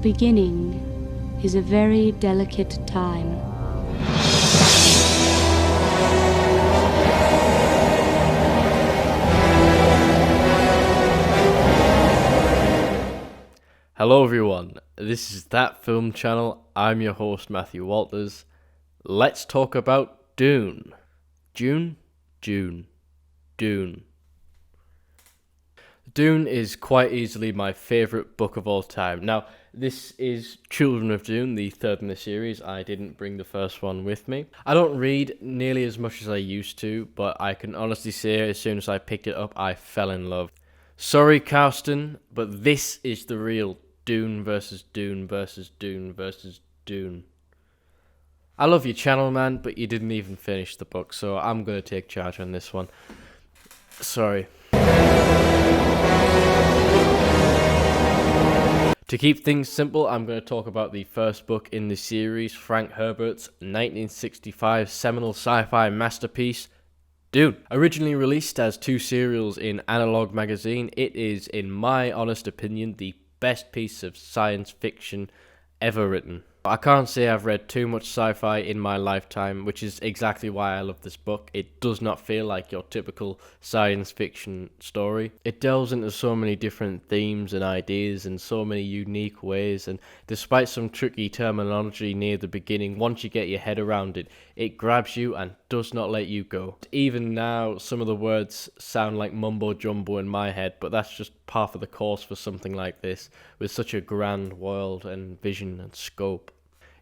beginning is a very delicate time. Hello everyone, this is That Film Channel. I'm your host Matthew Walters. Let's talk about Dune. Dune. Dune is quite easily my favourite book of all time. Now, this is Children of Dune, the third in the series. I didn't bring the first one with me. I don't read nearly as much as I used to, but I can honestly say as soon as I picked it up, I fell in love. Sorry, Karsten, but this is the real Dune versus Dune versus Dune versus Dune. I love your channel, man, but you didn't even finish the book, so I'm going to take charge on this one. Sorry. To keep things simple, I'm going to talk about the first book in the series, Frank Herbert's 1965 seminal sci-fi masterpiece, Dune. Originally released as 2 serials in Analog magazine, it is, in my honest opinion, the best piece of science fiction ever written. I can't say I've read too much sci-fi in my lifetime, which is exactly why I love this book. It does not feel like your typical science fiction story. It delves into so many different themes and ideas in so many unique ways, and despite some tricky terminology near the beginning, once you get your head around it, it grabs you and does not let you go. Even now, some of the words sound like mumbo-jumbo in my head, but that's just par for the course for something like this, with such a grand world and vision and scope.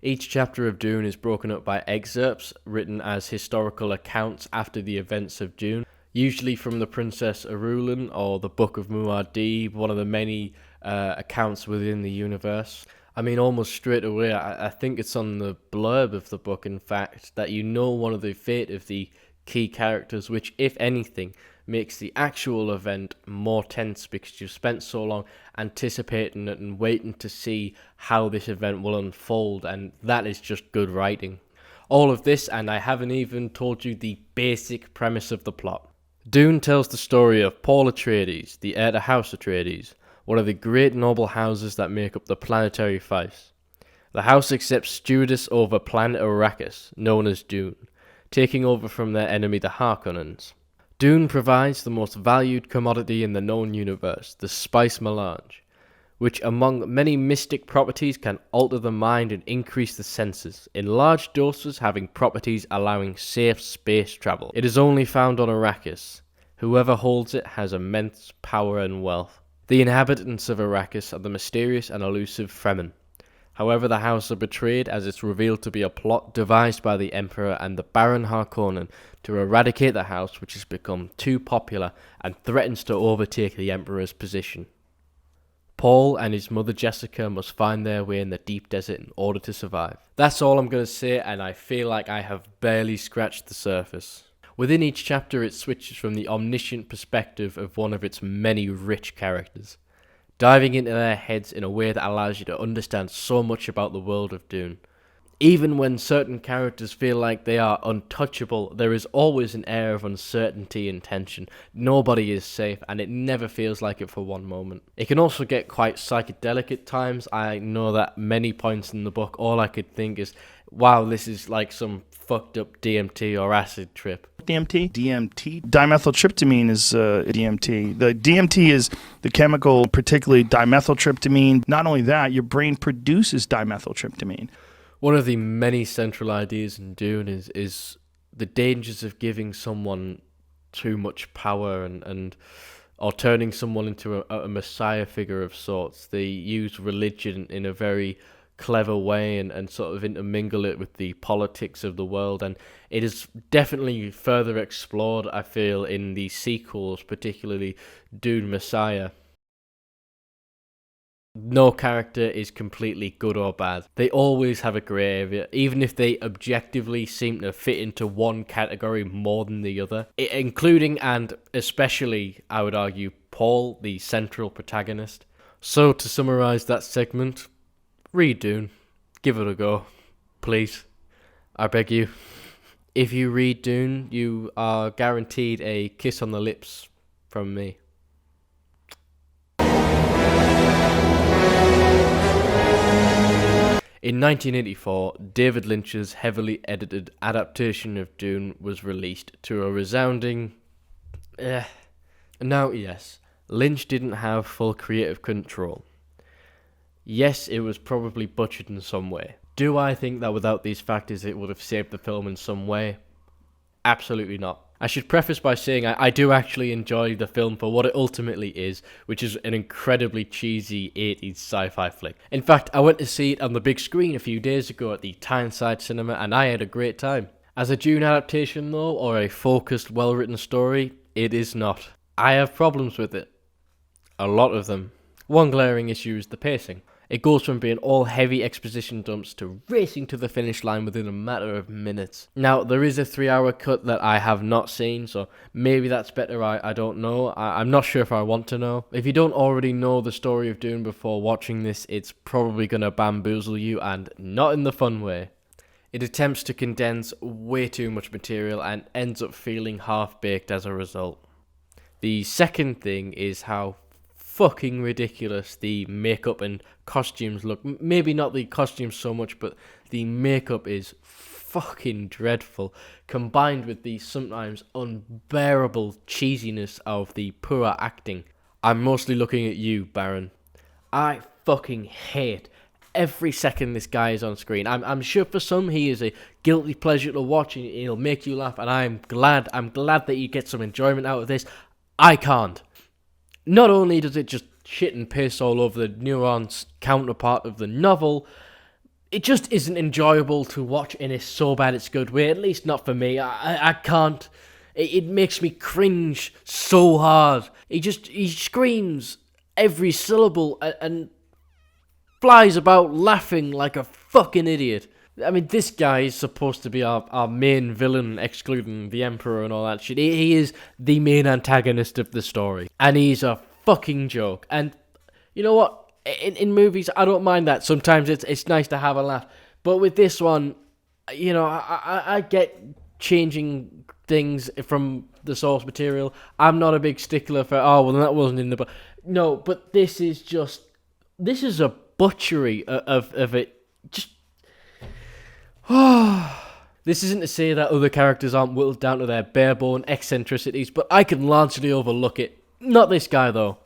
Each chapter of Dune is broken up by excerpts written as historical accounts after the events of Dune, usually from the Princess Irulan or the Book of Muad'Dib, one of the many accounts within the universe. I mean, almost straight away, I think it's on the blurb of the book, in fact, that you know one of the fate of the key characters, which, if anything, makes the actual event more tense because you've spent so long anticipating it and waiting to see how this event will unfold, and that is just good writing. All of this, and I haven't even told you the basic premise of the plot. Dune tells the story of Paul Atreides, the heir to House Atreides, one of the great noble houses that make up the planetary Feist. The house accepts stewardess over planet Arrakis, known as Dune, taking over from their enemy the Harkonnens. Dune provides the most valued commodity in the known universe, the spice melange, which among many mystic properties can alter the mind and increase the senses, in large doses having properties allowing safe space travel. It is only found on Arrakis. Whoever holds it has immense power and wealth. The inhabitants of Arrakis are the mysterious and elusive Fremen. However, the house are betrayed as it's revealed to be a plot devised by the Emperor and the Baron Harkonnen to eradicate the house, which has become too popular and threatens to overtake the Emperor's position. Paul and his mother Jessica must find their way in the deep desert in order to survive. That's all I'm going to say, and I feel like I have barely scratched the surface. Within each chapter, it switches from the omniscient perspective of one of its many rich characters, diving into their heads in a way that allows you to understand so much about the world of Dune. Even when certain characters feel like they are untouchable, there is always an air of uncertainty and tension. Nobody is safe, and it never feels like it for one moment. It can also get quite psychedelic at times. I know that many points in the book, all I could think is, wow, this is like some fucked up DMT or acid trip. DMT? DMT. Dimethyltryptamine is DMT. The DMT is the chemical, particularly dimethyltryptamine. Not only that, your brain produces dimethyltryptamine. One of the many central ideas in Dune is the dangers of giving someone too much power and or turning someone into a messiah figure of sorts. They use religion in a very clever way and sort of intermingle it with the politics of the world, and it is definitely further explored, I feel, in the sequels, particularly Dune Messiah. No character is completely good or bad. They always have a grey area, even if they objectively seem to fit into one category more than the other, including and especially, I would argue, Paul, the central protagonist. So, to summarise that segment, read Dune. Give it a go. Please. I beg you. If you read Dune, you are guaranteed a kiss on the lips from me. In 1984, David Lynch's heavily edited adaptation of Dune was released to a resounding Now, yes, Lynch didn't have full creative control. Yes, it was probably butchered in some way. Do I think that without these factors it would have saved the film in some way? Absolutely not. I should preface by saying I do actually enjoy the film for what it ultimately is, which is an incredibly cheesy 80s sci-fi flick. In fact, I went to see it on the big screen a few days ago at the Tyneside Cinema, and I had a great time. As a Dune adaptation though, or a focused, well-written story, it is not. I have problems with it. A lot of them. One glaring issue is the pacing. It goes from being all heavy exposition dumps to racing to the finish line within a matter of minutes. Now, there is a 3-hour cut that I have not seen, so maybe that's better, I don't know. I'm not sure if I want to know. If you don't already know the story of Dune before watching this, it's probably going to bamboozle you, and not in the fun way. It attempts to condense way too much material and ends up feeling half-baked as a result. The second thing is how fucking ridiculous the makeup and costumes look. Maybe not the costumes so much, but the makeup is fucking dreadful, combined with the sometimes unbearable cheesiness of the poor acting. I'm mostly looking at you, Baron. I fucking hate every second this guy is on screen. I'm sure for some he is a guilty pleasure to watch and he'll make you laugh, and I'm glad that you get some enjoyment out of this. I can't. Not only does it just shit and piss all over the nuanced counterpart of the novel, it just isn't enjoyable to watch in a so bad it's good way, at least not for me. I can't. It makes me cringe so hard. He screams every syllable and flies about laughing like a fucking idiot. I mean, this guy is supposed to be our main villain, excluding the Emperor and all that shit. He is the main antagonist of the story, and he's a fucking joke. And you know what? In movies, I don't mind that. Sometimes it's nice to have a laugh. But with this one, you know, I get changing things from the source material. I'm not a big stickler for, oh, well, that wasn't in the book. No, but this is a butchery of it. Just... This isn't to say that other characters aren't whittled down to their bare-bone eccentricities, but I can largely overlook it. Not this guy, though.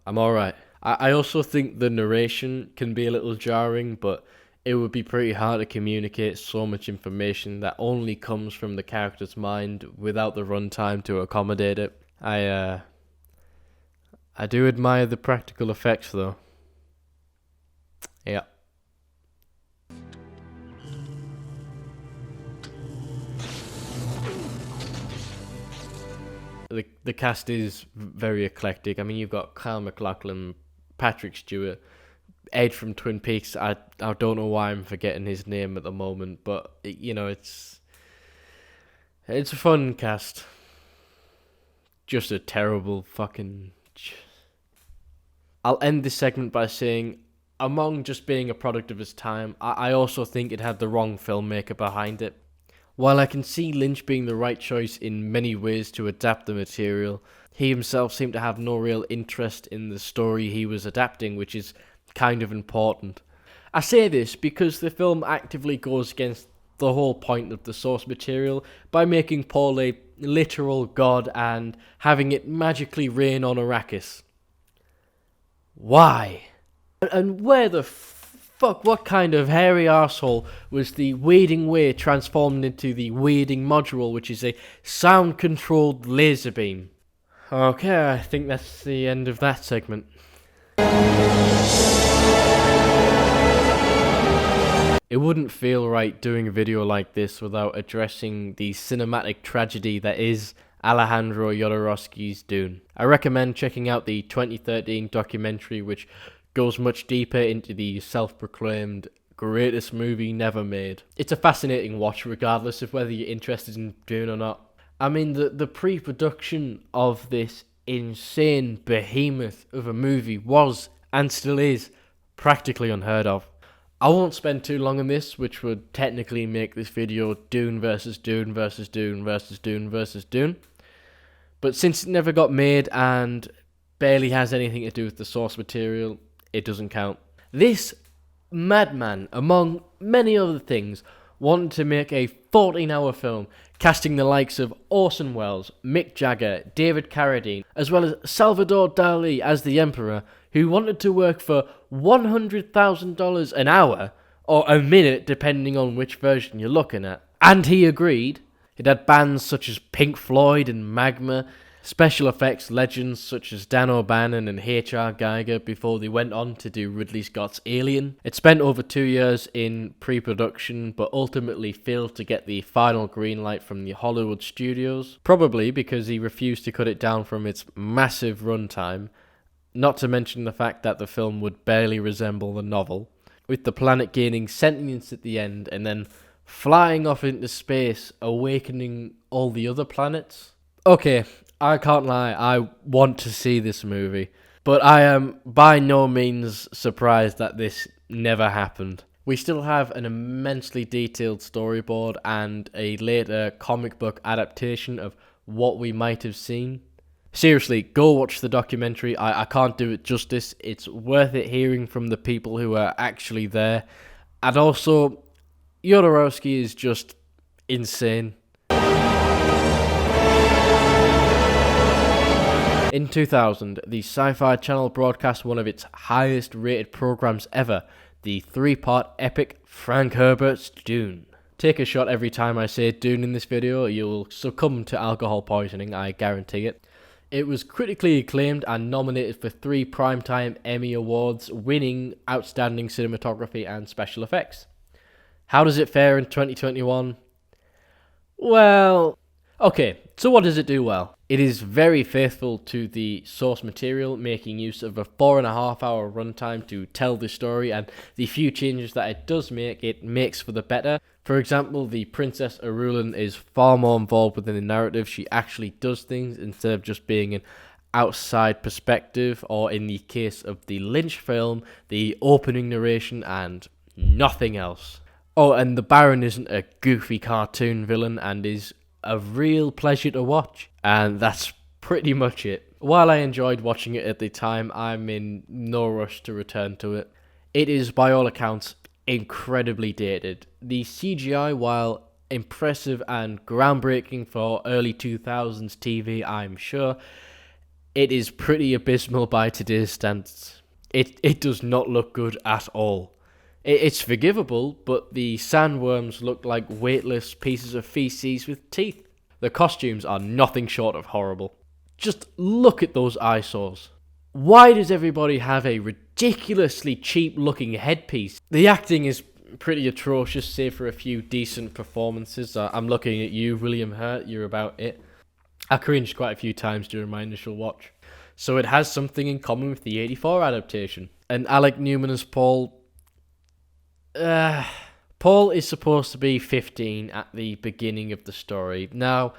I'm alright. I also think the narration can be a little jarring, but it would be pretty hard to communicate so much information that only comes from the character's mind without the runtime to accommodate it. I do admire the practical effects, though. Yeah. The cast is very eclectic. I mean, you've got Kyle MacLachlan, Patrick Stewart, Ed from Twin Peaks. I don't know why I'm forgetting his name at the moment, but you know, it's a fun cast. Just a terrible fucking... I'll end this segment by saying, among just being a product of its time, I also think it had the wrong filmmaker behind it. While I can see Lynch being the right choice in many ways to adapt the material, he himself seemed to have no real interest in the story he was adapting, which is kind of important. I say this because the film actively goes against the whole point of the source material by making Paul a literal god and having it magically rain on Arrakis. Why? And where the fuck, what kind of hairy arsehole was the wading way transformed into the wading module, which is a sound-controlled laser beam? Okay, I think that's the end of that segment. It wouldn't feel right doing a video like this without addressing the cinematic tragedy that is Alejandro Jodorowsky's Dune. I recommend checking out the 2013 documentary, which goes much deeper into the self-proclaimed greatest movie never made. It's a fascinating watch regardless of whether you're interested in Dune or not. I mean, the pre-production of this insane behemoth of a movie was, and still is, practically unheard of. I won't spend too long on this, which would technically make this video Dune versus Dune versus Dune versus Dune versus Dune. But since it never got made and barely has anything to do with the source material, it doesn't count. This madman, among many other things, wanted to make a 14-hour film casting the likes of Orson Welles, Mick Jagger, David Carradine, as well as Salvador Dali as the Emperor, who wanted to work for $100,000 an hour, or a minute depending on which version you're looking at. And he agreed. It had bands such as Pink Floyd and Magma, special effects legends such as Dan O'Bannon and H.R. Geiger before they went on to do Ridley Scott's Alien. It spent over 2 years in pre-production, but ultimately failed to get the final green light from the Hollywood studios, probably because he refused to cut it down from its massive runtime, not to mention the fact that the film would barely resemble the novel, with the planet gaining sentience at the end and then flying off into space, awakening all the other planets. Okay, I can't lie, I want to see this movie, but I am by no means surprised that this never happened. We still have an immensely detailed storyboard and a later comic book adaptation of what we might have seen. Seriously, go watch the documentary. I can't do it justice. It's worth it hearing from the people who are actually there. And also, Jodorowsky is just insane. In 2000, the Sci-Fi Channel broadcast one of its highest rated programs ever, the 3-part epic Frank Herbert's Dune. Take a shot every time I say Dune in this video, you'll succumb to alcohol poisoning, I guarantee it. It was critically acclaimed and nominated for 3 Primetime Emmy Awards, winning Outstanding Cinematography and Special Effects. How does it fare in 2021? Well, okay, so what does it do well? It is very faithful to the source material, making use of a 4.5-hour runtime to tell the story, and the few changes that it does make, it makes for the better. For example, the Princess Irulan is far more involved within the narrative. She actually does things instead of just being an outside perspective, or in the case of the Lynch film, the opening narration and nothing else. Oh, and the Baron isn't a goofy cartoon villain and is a real pleasure to watch. And that's pretty much it. While I enjoyed watching it at the time, I'm in no rush to return to it. It is, by all accounts, incredibly dated. The CGI, while impressive and groundbreaking for early 2000s TV, I'm sure, it is pretty abysmal by today's standards. It does not look good at all. It's forgivable, but the sandworms look like weightless pieces of feces with teeth. The costumes are nothing short of horrible. Just look at those eyesores. Why does everybody have a ridiculously cheap-looking headpiece? The acting is pretty atrocious, save for a few decent performances. I'm looking at you, William Hurt, you're about it. I cringed quite a few times during my initial watch. So it has something in common with the 84 adaptation. And Alec Newman as Paul... Paul is supposed to be 15 at the beginning of the story. Now,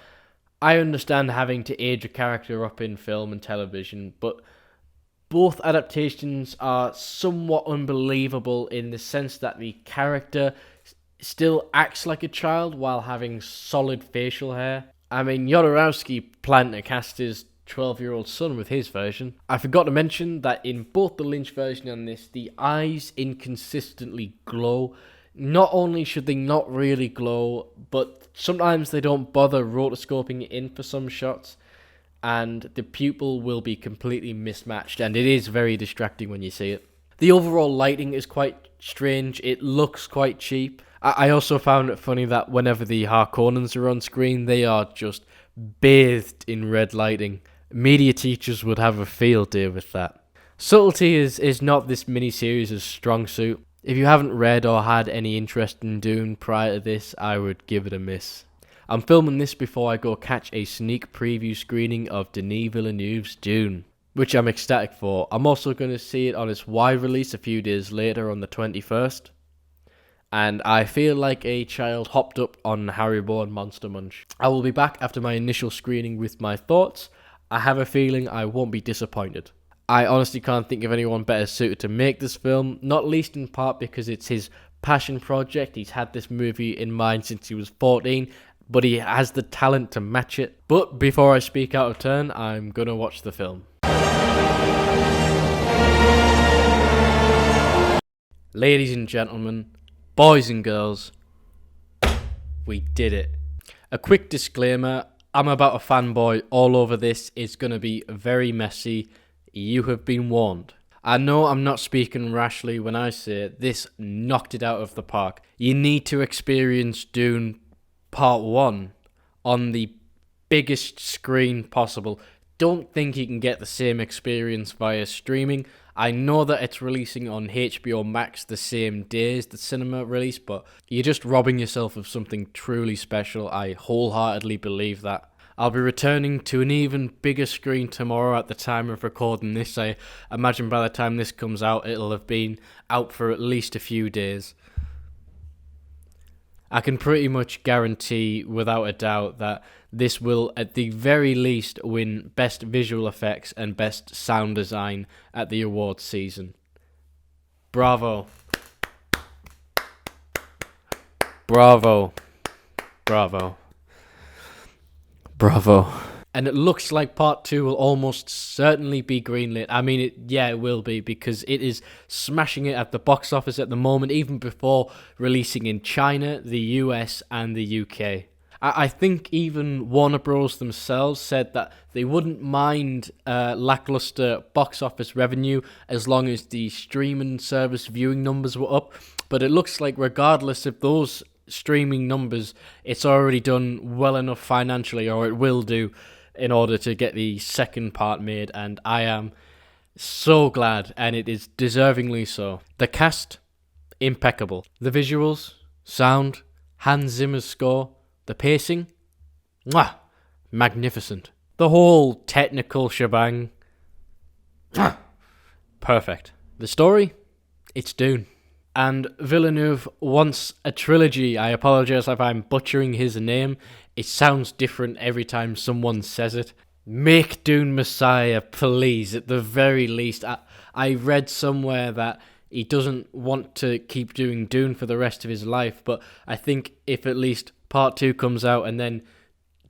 I understand having to age a character up in film and television, but both adaptations are somewhat unbelievable in the sense that the character still acts like a child while having solid facial hair. I mean, Jodorowsky planned to cast his 12-year-old son with his version. I forgot to mention that in both the Lynch version and this, the eyes inconsistently glow. Not only should they not really glow, but sometimes they don't bother rotoscoping it in for some shots, and the pupil will be completely mismatched, and it is very distracting when you see it. The overall lighting is quite strange. It looks quite cheap. I also found it funny that whenever the Harkonnens are on screen, they are just bathed in red lighting. Media teachers would have a field day with that. Subtlety is not this miniseries' strong suit. If you haven't read or had any interest in Dune prior to this, I would give it a miss. I'm filming this before I go catch a sneak preview screening of Denis Villeneuve's Dune, which I'm ecstatic for. I'm also going to see it on its wide release a few days later on the 21st. And I feel like a child hopped up on Haribo and Monster Munch. I will be back after my initial screening with my thoughts. I have a feeling I won't be disappointed. I honestly can't think of anyone better suited to make this film, not least in part because it's his passion project. He's had this movie in mind since he was 14, but he has the talent to match it. But before I speak out of turn, I'm gonna watch the film. Ladies and gentlemen, boys and girls, we did it. A quick disclaimer, I'm about a fanboy all over this. It's going to be very messy. You have been warned. I know I'm not speaking rashly when I say this knocked it out of the park. You need to experience Dune Part 1 on the biggest screen possible. Don't think you can get the same experience via streaming. I know that it's releasing on HBO Max the same day as the cinema release, but you're just robbing yourself of something truly special. I wholeheartedly believe that. I'll be returning to an even bigger screen tomorrow at the time of recording this. I imagine by the time this comes out, it'll have been out for at least a few days. I can pretty much guarantee without a doubt that this will at the very least win Best Visual Effects and Best Sound Design at the awards season. Bravo. Bravo. Bravo. Bravo. And it looks like Part 2 will almost certainly be greenlit. I mean, it will be, because it is smashing it at the box office at the moment, even before releasing in China, the US, and the UK. I think even Warner Bros. Themselves said that they wouldn't mind lackluster box office revenue as long as the streaming service viewing numbers were up. But it looks like regardless of those streaming numbers, it's already done well enough financially, or it will do, in order to get the second part made, and I am so glad, and it is deservingly so. The cast, impeccable. The visuals, sound, Hans Zimmer's score, the pacing, mwah, magnificent. The whole technical shebang, perfect. The story, it's Dune. And Villeneuve wants a trilogy. I apologize if I'm butchering his name. It sounds different every time someone says it. Make Dune Messiah, please, at the very least. I read somewhere that he doesn't want to keep doing Dune for the rest of his life, but I think if at least Part 2 comes out and then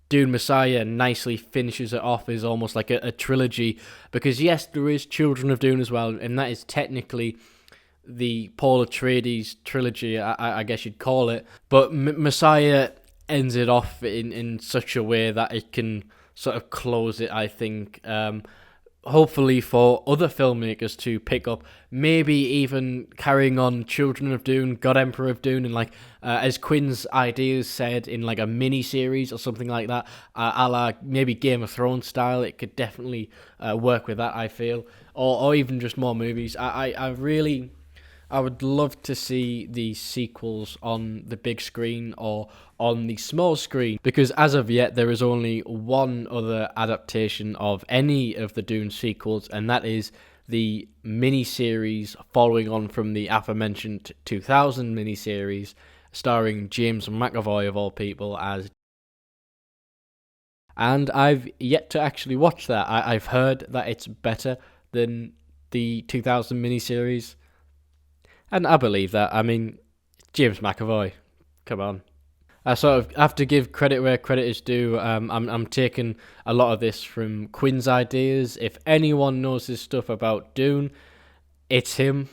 Dune Messiah nicely finishes it off as almost like a trilogy, because yes, there is Children of Dune as well, and that is technically the Paul Atreides trilogy, I guess you'd call it, but Messiah ends it off in such a way that it can sort of close it, I think. Hopefully for other filmmakers to pick up, maybe even carrying on Children of Dune, God Emperor of Dune, and like as Quinn's Ideas said, in like a mini-series or something like that, a la maybe Game of Thrones style. It could definitely work with that, I feel, or even just more movies. I would love to see the sequels on the big screen or on the small screen, because as of yet there is only one other adaptation of any of the Dune sequels, and that is the mini-series following on from the aforementioned 2000 mini-series starring James McAvoy of all people as... And I've yet to actually watch that. I've heard that it's better than the 2000 mini-series. And I believe that. I mean, James McAvoy, come on. I sort of have to give credit where credit is due. I'm taking a lot of this from Quinn's Ideas. If anyone knows his stuff about Dune, it's him.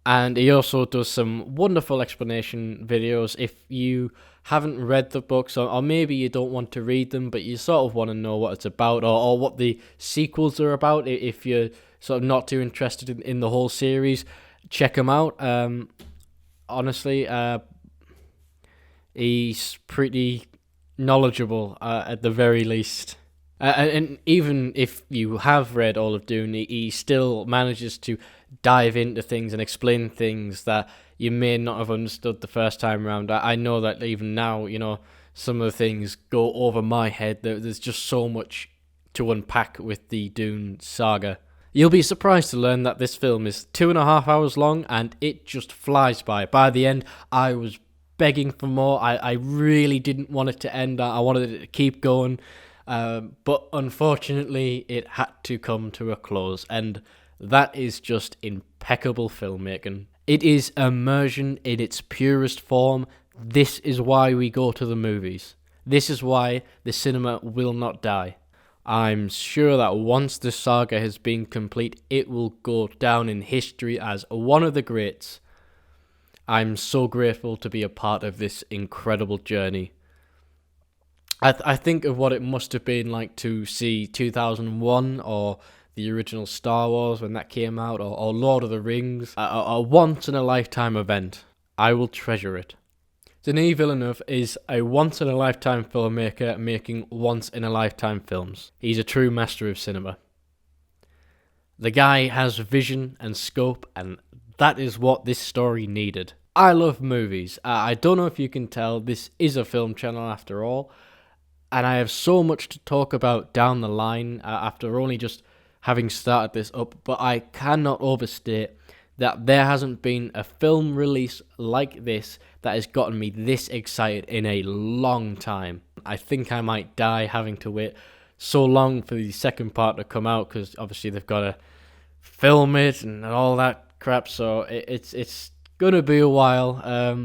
And he also does some wonderful explanation videos. If you haven't read the books, or maybe you don't want to read them, but you sort of want to know what it's about, or what the sequels are about, if you're sort of not too interested in the whole series, check him out. Honestly, he's pretty knowledgeable at the very least. And even if you have read all of Dune, he still manages to dive into things and explain things that you may not have understood the first time around. I know that even now, some of the things go over my head. There's just so much to unpack with the Dune saga. You'll be surprised to learn that this film is 2.5 hours long, and it just flies by. By the end, I was begging for more. I really didn't want it to end. I wanted it to keep going. But unfortunately, it had to come to a close. And that is just impeccable filmmaking. It is immersion in its purest form. This is why we go to the movies. This is why the cinema will not die. I'm sure that once the saga has been complete, it will go down in history as one of the greats. I'm so grateful to be a part of this incredible journey. I think of what it must have been like to see 2001 or the original Star Wars when that came out, or Lord of the Rings, a once-in-a-lifetime event. I will treasure it. Denis Villeneuve is a once-in-a-lifetime filmmaker making once-in-a-lifetime films. He's a true master of cinema. The guy has vision and scope, and that is what this story needed. I love movies. I don't know if you can tell, this is a film channel after all, and I have so much to talk about down the line after only just having started this up, but I cannot overstate that there hasn't been a film release like this that has gotten me this excited in a long time. I think I might die having to wait so long for the second part to come out, because obviously they've got to film it and all that crap, so it's gonna be a while,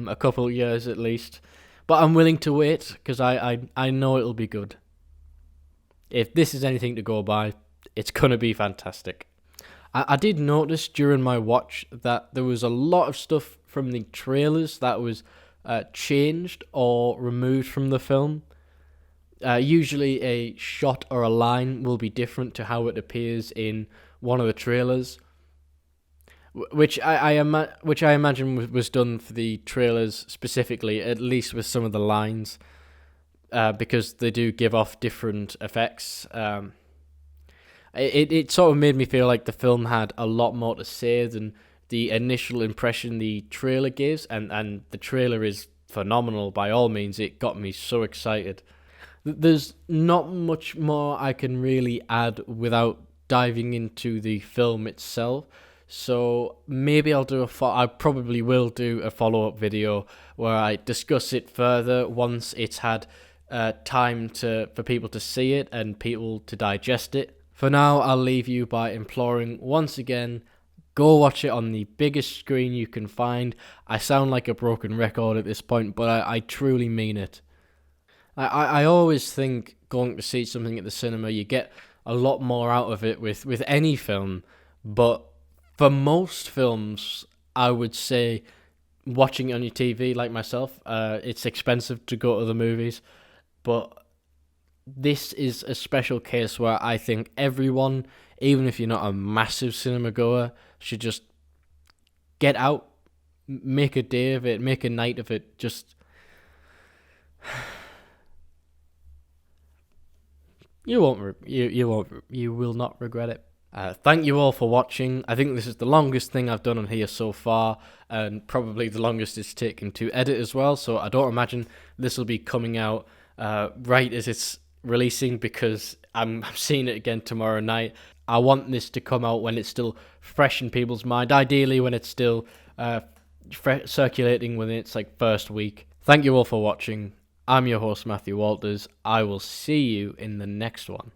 a couple of years at least. But I'm willing to wait, because I know it'll be good. If this is anything to go by, it's going to be fantastic. I did notice during my watch that there was a lot of stuff from the trailers that was changed or removed from the film. Usually a shot or a line will be different to how it appears in one of the trailers, which I imagine was done for the trailers specifically, at least with some of the lines, because they do give off different effects. It sort of made me feel like the film had a lot more to say than the initial impression the trailer gives, and the trailer is phenomenal by all means. It got me so excited. There's not much more I can really add without diving into the film itself. So maybe I probably will do a follow-up video where I discuss it further once it's had time for people to see it and people to digest it. For now, I'll leave you by imploring once again, go watch it on the biggest screen you can find. I sound like a broken record at this point, but I truly mean it. I always think going to see something at the cinema, you get a lot more out of it with any film, but for most films, I would say watching it on your TV, like myself, it's expensive to go to the movies, but this is a special case where I think everyone, even if you're not a massive cinema goer, should just get out, make a day of it, make a night of it. Just you will not regret it. Thank you all for watching. I think this is the longest thing I've done on here so far, and probably the longest it's taken to edit as well, so I don't imagine this will be coming out right as it's releasing, because I'm seeing it again tomorrow night. I want this to come out when it's still fresh in people's mind, ideally when it's still circulating within its first week. Thank you all for watching. I'm your host, Matthew Walters. I will see you in the next one.